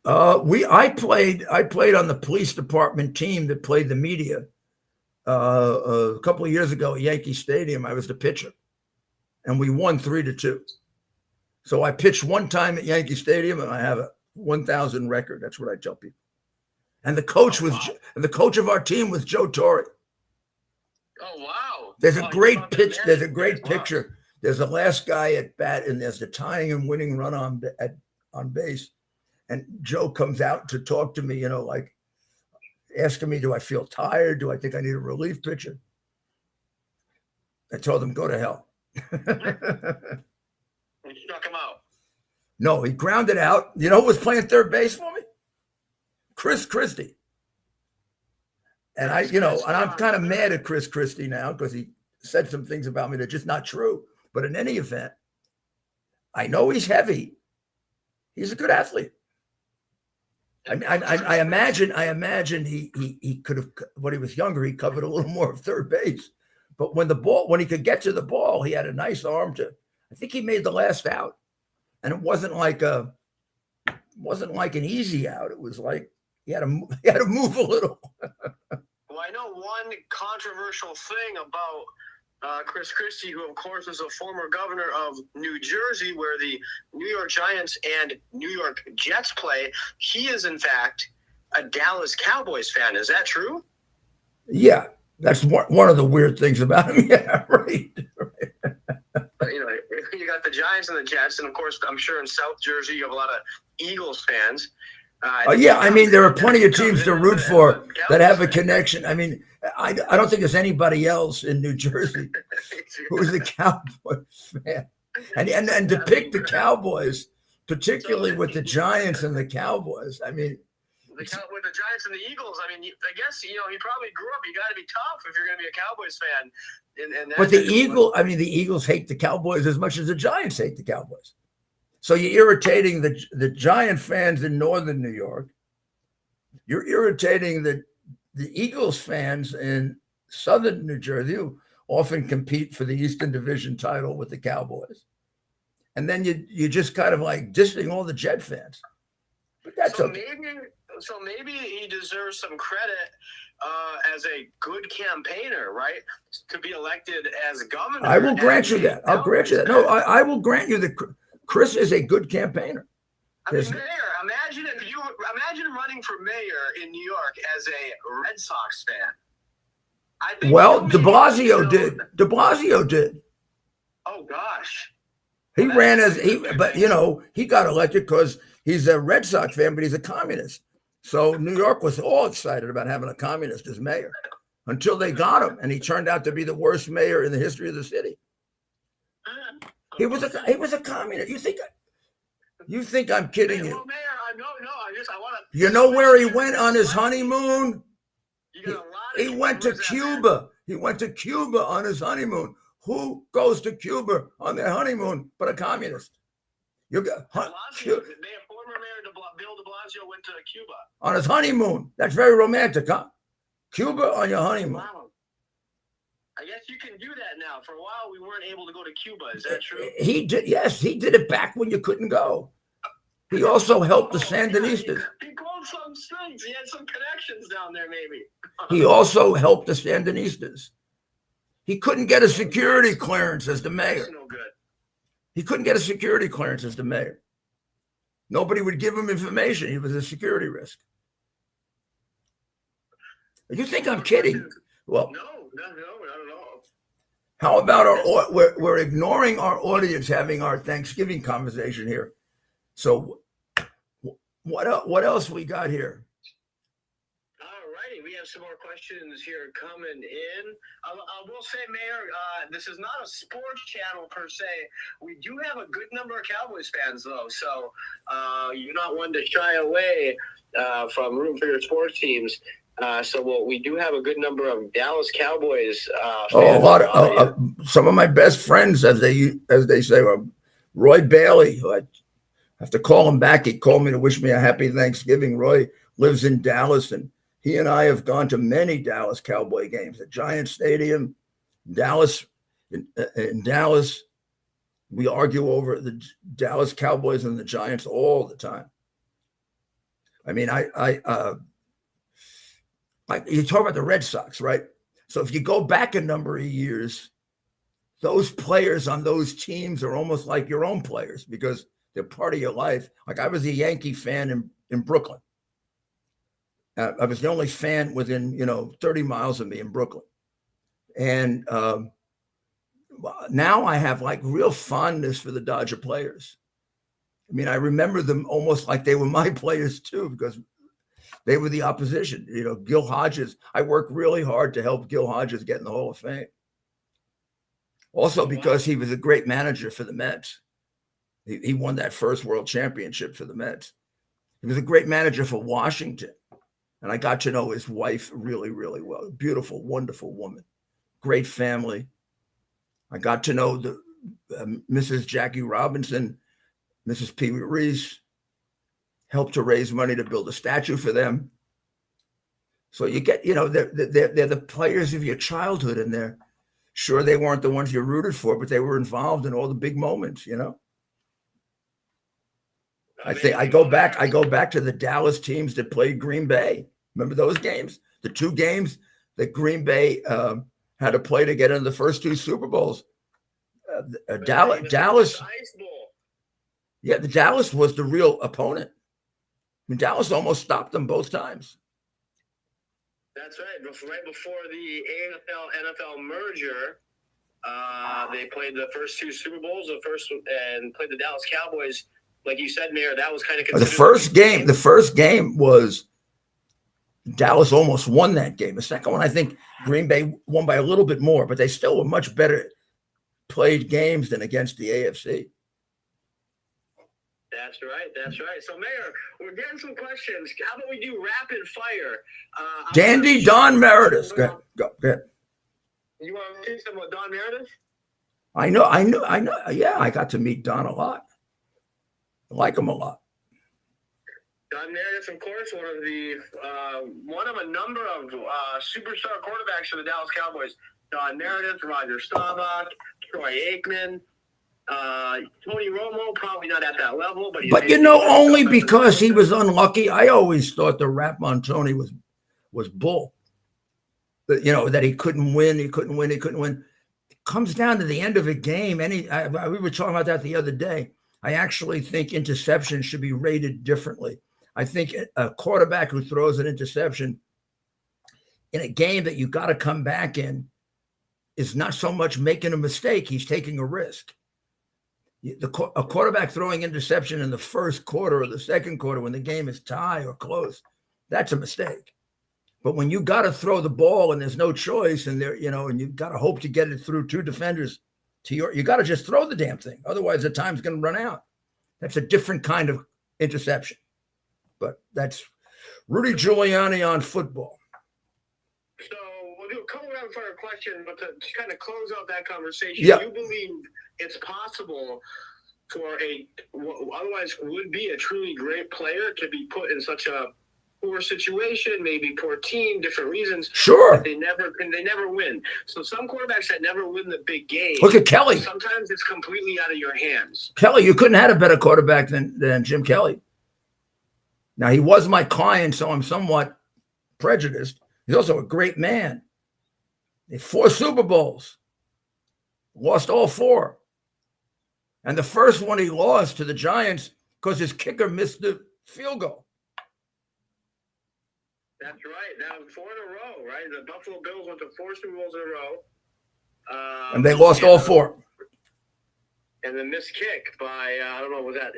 I played on the police department team that played the media a couple of years ago at Yankee Stadium. I was the pitcher, and we won 3-2. So I pitched one time at Yankee Stadium, and I have a 1,000 record. That's what I tell people. And the coach the coach of our team was Joe Torre. Oh wow! There's a great pitch. There's a great picture. There's the last guy at bat, and there's the tying and winning run on base. And Joe comes out to talk to me, like asking me, do I feel tired? Do I think I need a relief pitcher? I told him, go to hell. You struck him out. No, he grounded out. You know who was playing third base for me? Chris Christie. And I'm kind of mad at Chris Christie now because he said some things about me that are just not true. But in any event, I know he's heavy. He's a good athlete. I imagine he could have, when he was younger, he covered a little more of third base. But when he could get to the ball, he had a nice arm I think he made the last out. And it wasn't like an easy out. It was like he had to move a little. Well, I know one controversial thing about Chris Christie, who of course is a former governor of New Jersey, where the New York Giants and New York Jets play. He is in fact a Dallas Cowboys fan. Is that true? Yeah, that's one of the weird things about him. Yeah, right. You got the Giants and the Jets, and of course, I'm sure in South Jersey you have a lot of Eagles fans. There are plenty of teams to root for that have a connection. I mean, I don't think there's anybody else in New Jersey who's a Cowboys fan. And to pick the Cowboys, particularly with the Giants and the Cowboys, I mean, with the Giants and the Eagles, I mean, I guess he probably grew up. You got to be tough if you're going to be a Cowboys fan. But the Eagles hate the Cowboys as much as the Giants hate the Cowboys. So you're irritating the Giant fans in northern New York. You're irritating the Eagles fans in southern New Jersey, who often compete for the Eastern Division title with the Cowboys. And then you just kind of like dissing all the Jet fans. But that's okay. Maybe he deserves some credit as a good campaigner, right? To be elected as governor. I will grant you that. I'll grant you that. No, I will grant you that Chris is a good campaigner. I mean, Mayor, imagine running for mayor in New York as a Red Sox fan. I think De Blasio did. Oh gosh. He got elected because he's a Red Sox fan, but he's a communist. So New York was all excited about having a communist as mayor until they got him, and he turned out to be the worst mayor in the history of the city. He was a communist. You think I'm kidding you? Well, Mayor, I want to. You know where he went on his honeymoon? He went to Cuba. He went to Cuba on his honeymoon. Who goes to Cuba on their honeymoon but a communist? Former Mayor Bill de Blasio went to Cuba on his honeymoon. That's very romantic, huh? Cuba on your honeymoon. Wow. I guess you can do that now. For a while, we weren't able to go to Cuba. Is that true? He did. Yes, he did it back when you couldn't go. He also helped the Sandinistas. He called some strings. He had some connections down there, maybe. He also helped the Sandinistas. He couldn't get a security clearance as the mayor. That's no good. He couldn't get a security clearance as the mayor. Nobody would give him information. He was a security risk. You think I'm kidding? Well, no, not at all. How about we're ignoring our audience having our Thanksgiving conversation here. So What else we got here? All righty, we have some more questions here coming in. I will say, Mayor, this is not a sports channel per se. We do have a good number of Cowboys fans, though, so you're not one to shy away from rooting for your sports teams. We do have a good number of Dallas Cowboys fans. A lot. Some of my best friends, as they say, Roy Bailey, who I have to call him back. He called me to wish me a happy Thanksgiving. Roy lives in Dallas, and he and I have gone to many Dallas Cowboy games at Giant Stadium, Dallas. In Dallas, we argue over the Dallas Cowboys and the Giants all the time. I mean, you talk about the Red Sox, right? So if you go back a number of years, those players on those teams are almost like your own players because they're part of your life. Like I was a Yankee fan in Brooklyn. I was the only fan within, 30 miles of me in Brooklyn. And now I have like real fondness for the Dodger players. I mean, I remember them almost like they were my players too, because they were the opposition. Gil Hodges, I worked really hard to help Gil Hodges get in the Hall of Fame. Also because he was a great manager for the Mets. He won that first world championship for the Mets. He was a great manager for Washington. And I got to know his wife really, really well. Beautiful, wonderful woman. Great family. I got to know the Mrs. Jackie Robinson, Mrs. Pee Wee Reese. Helped to raise money to build a statue for them. So you get, they're the players of your childhood, and they're sure they weren't the ones you rooted for, but they were involved in all the big moments, I think I go back to the Dallas teams that played Green Bay. Remember those games? The two games that Green Bay had to play to get into the first two Super Bowls. Dallas. Yeah, the Dallas was the real opponent. I mean, Dallas almost stopped them both times. That's right. Right before the AFL-NFL merger, they played the first two Super Bowls, and played the Dallas Cowboys. Like you said, Mayor, that was kind of considered the first game was Dallas almost won that game. The second one, I think Green Bay won by a little bit more, but they still were much better played games than against the AFC. That's right. So, Mayor, we're getting some questions. How about we do rapid fire? Dandy Don Meredith. Go ahead. You want to say something about Don Meredith? I know. Yeah, I got to meet Don a lot. I like him a lot. Don Meredith, of course, one of a number of superstar quarterbacks for the Dallas Cowboys. Don Meredith, Roger Staubach, Troy Aikman. Tony Romo, probably not at that level, but only because he was unlucky. I always thought the rap on Tony was bull. That he couldn't win. It comes down to the end of a game. We were talking about that the other day. I actually think interception should be rated differently. I think a quarterback who throws an interception in a game that you got to come back in is not so much making a mistake. He's taking a risk. A quarterback throwing interception in the first quarter or the second quarter when the game is tie or close, that's a mistake. But when you got to throw the ball and there's no choice, and and you got to hope to get it through two defenders you got to just throw the damn thing. Otherwise, the time's going to run out. That's a different kind of interception. But that's Rudy Giuliani on football. So we'll do a couple rapid fire questions, but to kind of close out that conversation, yeah. You believe it's possible for otherwise would be a truly great player to be put in such a poor situation, maybe poor team, different reasons. Sure. They never win. So some quarterbacks that never win the big game. Look at Kelly. Sometimes it's completely out of your hands. Kelly, you couldn't have had a better quarterback than Jim Kelly. Now, he was my client, so I'm somewhat prejudiced. He's also a great man. 4 Super Bowls. Lost all 4. And the first one he lost to the Giants because his kicker missed the field goal. That's right. That was 4 in a row, right? The Buffalo Bills went to 4 Super Bowls in a row. And they lost all 4. and the missed kick by I don't know, was that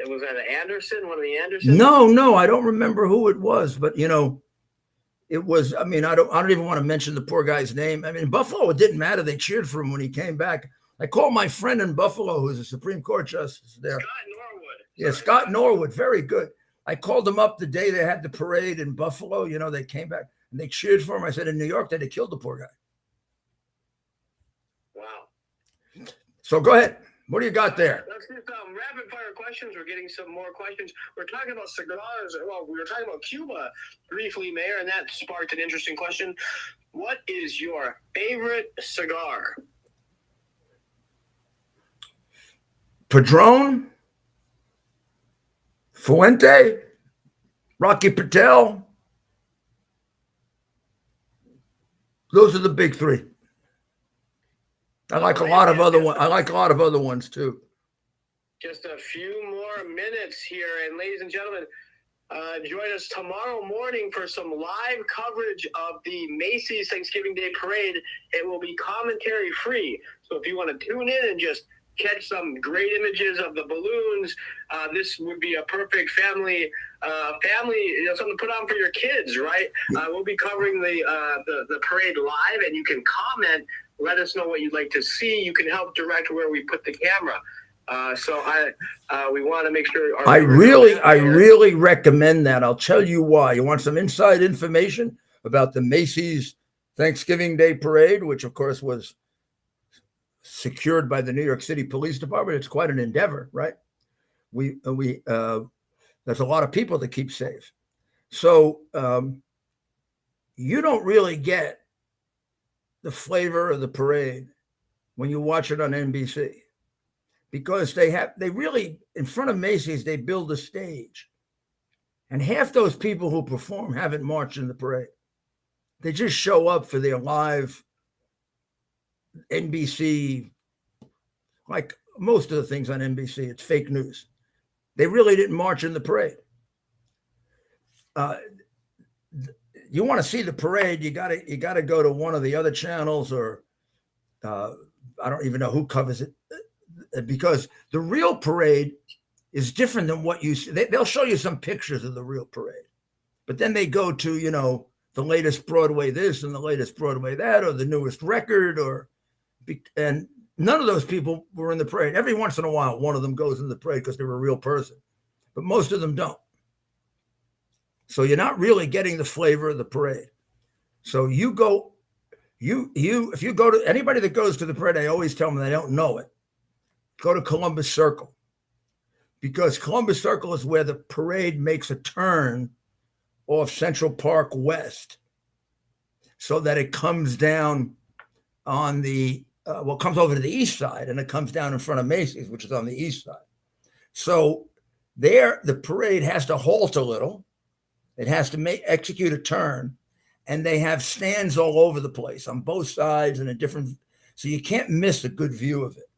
Anderson, one of the Andersons? No, I don't remember who it was, but it was. I mean, I don't even want to mention the poor guy's name. I mean, Buffalo, it didn't matter. They cheered for him when he came back. I called my friend in Buffalo, who's a Supreme Court justice there. Scott Norwood. Yeah, Scott Norwood, very good. I called him up the day they had the parade in Buffalo. They came back and they cheered for him. I said, in New York, they'd have killed the poor guy. Wow. So go ahead. What do you got there? Let's do some rapid fire questions. We're getting some more questions. We're talking about cigars. Well, we were talking about Cuba briefly, Mayor, and that sparked an interesting question. What is your favorite cigar? Padron, Fuente, Rocky Patel. Those are the big three. I like a lot of other ones. I like a lot of other ones too. Just a few more minutes here, and ladies and gentlemen, join us tomorrow morning for some live coverage of the Macy's Thanksgiving Day Parade. It will be commentary free, so if you want to tune in and just catch some great images of the balloons, this would be a perfect family, something to put on for your kids, right? We'll be covering the parade live, and you can comment. Let us know what you'd like to see. You can help direct where we put the camera. We want to make sure. I really recommend that. I'll tell you why. You want some inside information about the Macy's Thanksgiving Day Parade, which of course was secured by the New York City Police Department. It's quite an endeavor, right? There's a lot of people to keep safe. So you don't really get the flavor of the parade when you watch it on NBC, because they really, in front of Macy's, they build a stage, and half those people who perform haven't marched in the parade. They just show up for their live NBC, like most of the things on NBC, it's fake news. They really didn't march in the parade. You want to see the parade, you gotta go to one of the other channels, or I don't even know who covers it, because the real parade is different than what you see. They'll show you some pictures of the real parade, but then they go to the latest Broadway this and the latest Broadway that, or the newest record, and none of those people were in the parade. Every once in a while, one of them goes in the parade because they're a real person, but most of them don't. So you're not really getting the flavor of the parade. So if you go to anybody that goes to the parade, I always tell them they don't know it. Go to Columbus Circle, because Columbus Circle is where the parade makes a turn off Central Park West, so that it comes down on comes over to the east side, and it comes down in front of Macy's, which is on the east side. So there, the parade has to halt a little. It has to execute a turn, and they have stands all over the place on both sides and so you can't miss a good view of it.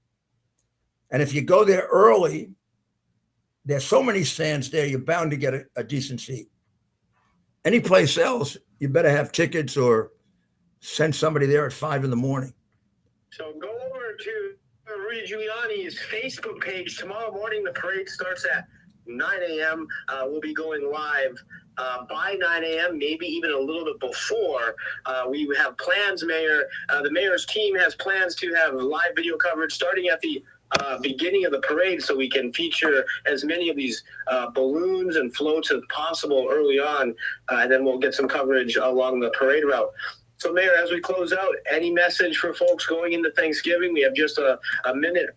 And if you go there early, there's so many stands there, you're bound to get a decent seat. Any place else, you better have tickets or send somebody there at 5 a.m. So go over to Rudy Giuliani's Facebook page. Tomorrow morning, the parade starts at 9 a.m. We'll be going live by 9 a.m., maybe even a little bit before. We have plans, Mayor. The mayor's team has plans to have live video coverage starting at the beginning of the parade, so we can feature as many of these balloons and floats as possible early on, and then we'll get some coverage along the parade route. So, Mayor, as we close out, any message for folks going into Thanksgiving? We have just a minute.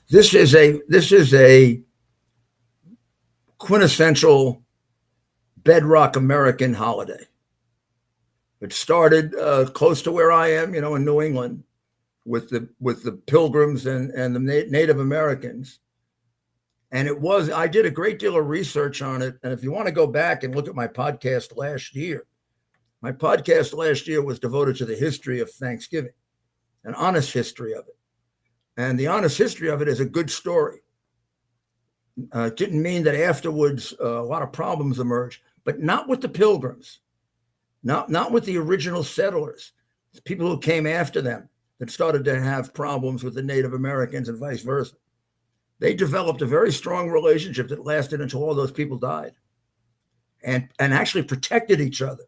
This is a quintessential bedrock American holiday. It started close to where I am, in New England, with the Pilgrims and the Native Americans. And I did a great deal of research on it. And if you want to go back and look at my podcast last year was devoted to the history of Thanksgiving, an honest history of it. And the honest history of it is a good story. It didn't mean that afterwards a lot of problems emerged, but not with the Pilgrims, not with the original settlers, people who came after them. that started to have problems with the Native Americans and vice versa. They developed a very strong relationship that lasted until all those people died, and actually protected each other.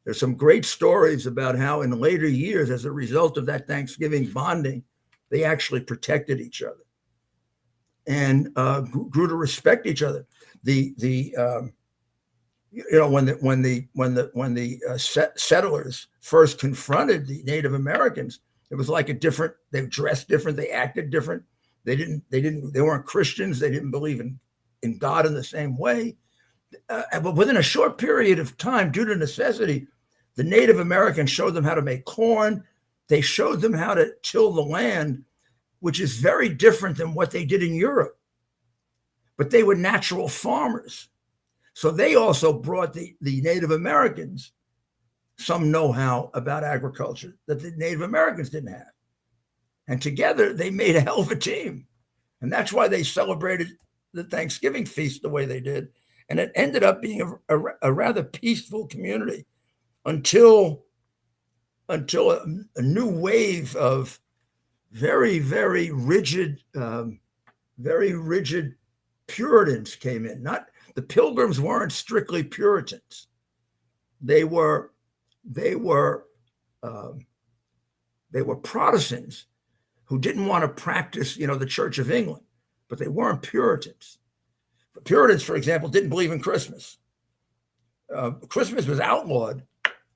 There's some great stories about how in later years, as a result of that Thanksgiving bonding, they actually protected each other and grew to respect each other. When the settlers first confronted the Native Americans, it was like they dressed different, they acted different. They weren't Christians. They didn't believe in God in the same way. But within a short period of time, due to necessity, the Native Americans showed them how to make corn. They showed them how to till the land, which is very different than what they did in Europe. But they were natural farmers. So they also brought the Native Americans some know-how about agriculture that the Native Americans didn't have. And together they made a hell of a team. And that's why they celebrated the Thanksgiving feast the way they did. And it ended up being a rather peaceful community until a new wave of very, very rigid Puritans came in. Not the Pilgrims weren't strictly Puritans. They were Protestants who didn't want to practice, the Church of England, but they weren't Puritans. The Puritans, for example, didn't believe in Christmas. Christmas was outlawed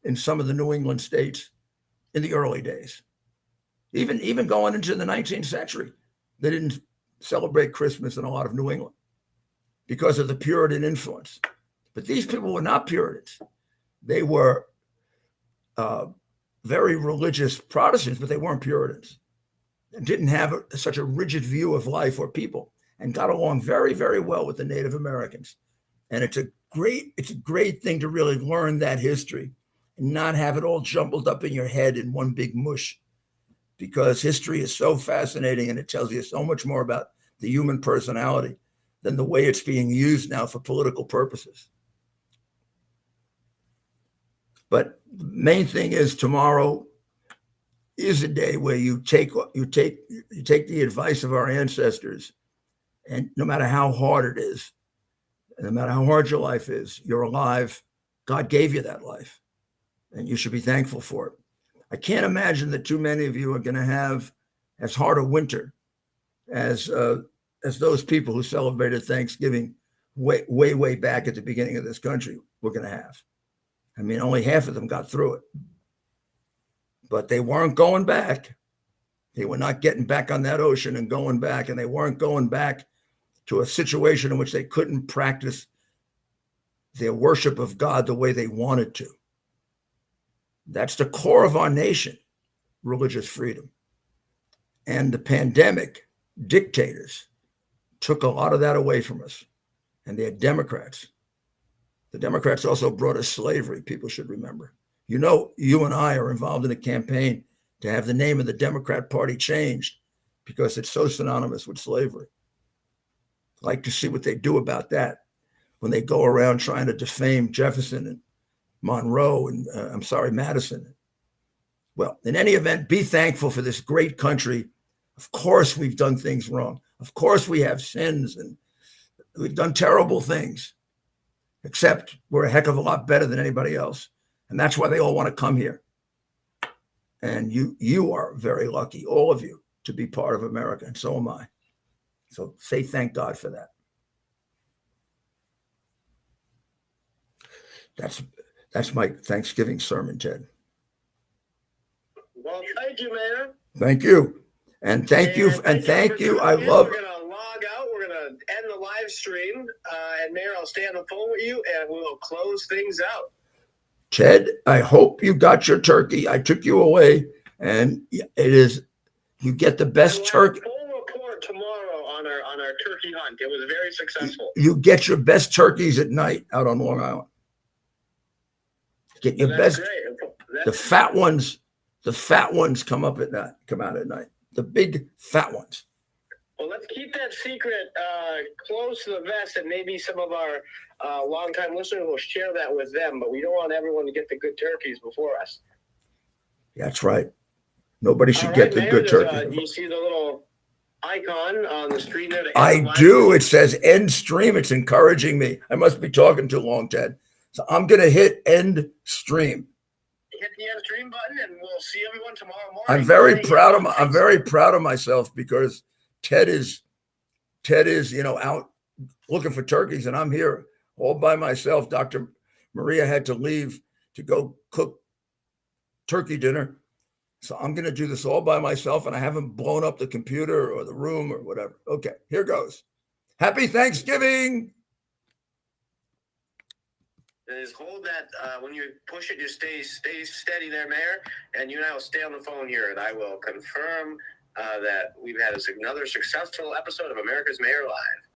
in some of the New England states in the early days. Even going into the 19th century, they didn't celebrate Christmas in a lot of New England because of the Puritan influence. But these people were not Puritans. They were very religious Protestants, but they weren't Puritans and didn't have such a rigid view of life or people, and got along very, very well with the Native Americans. And it's a great thing to really learn that history and not have it all jumbled up in your head in one big mush, because history is so fascinating and it tells you so much more about the human personality than the way it's being used now for political purposes. But the main thing is, tomorrow is a day where you take the advice of our ancestors, and no matter how hard it is, and no matter how hard your life is, you're alive. God gave you that life, and you should be thankful for it. I can't imagine that too many of you are going to have as hard a winter as those people who celebrated Thanksgiving way back at the beginning of this country were going to have. I mean, only half of them got through it, but they weren't going back. They were not getting back on that ocean and going back, and they weren't going back to a situation in which they couldn't practice their worship of God the way they wanted to. That's the core of our nation, religious freedom. And the pandemic dictators took a lot of that away from us, and they're Democrats. The Democrats also brought us slavery, people should remember. You and I are involved in a campaign to have the name of the Democrat Party changed because it's so synonymous with slavery. I'd like to see what they do about that when they go around trying to defame Jefferson and Monroe and Madison. Well, in any event, be thankful for this great country. Of course, we've done things wrong. Of course, we have sins and we've done terrible things, except we're a heck of a lot better than anybody else. And that's why they all want to come here. And you are very lucky, all of you, to be part of America, and so am I. So say thank God for that. That's my Thanksgiving sermon, Ted. Well, thank you, Mayor. Thank you. And thank you. I love it. We're going to log out. We're going to end the live stream. And Mayor, I'll stay on the phone with you and we'll close things out. Ted, I hope you got your turkey. I took you away, and you get the best turkey. Full report tomorrow on our turkey hunt. It was very successful. You get your best turkeys at night out on Long Island. Get your best. The fat ones come out at night. The big fat ones. Well, let's keep that secret close to the vest, and maybe some of our longtime listeners will share that with them. But we don't want everyone to get the good turkeys before us. That's right. Nobody should get the good turkey. Do you see the little icon on the screen there? I do. It says end stream. It's encouraging me. I must be talking too long, Ted. So I'm going to hit end stream. Hit the end stream button, and we'll see everyone tomorrow morning. I'm very proud of myself because Ted is out looking for turkeys, and I'm here all by myself. Dr. Maria had to leave to go cook turkey dinner. So I'm going to do this all by myself, and I haven't blown up the computer or the room or whatever. Okay, here goes. Happy Thanksgiving. Is hold that when you push it, just stay steady there, Mayor, and you and I will stay on the phone here, and I will confirm that we've had another successful episode of America's Mayor Live.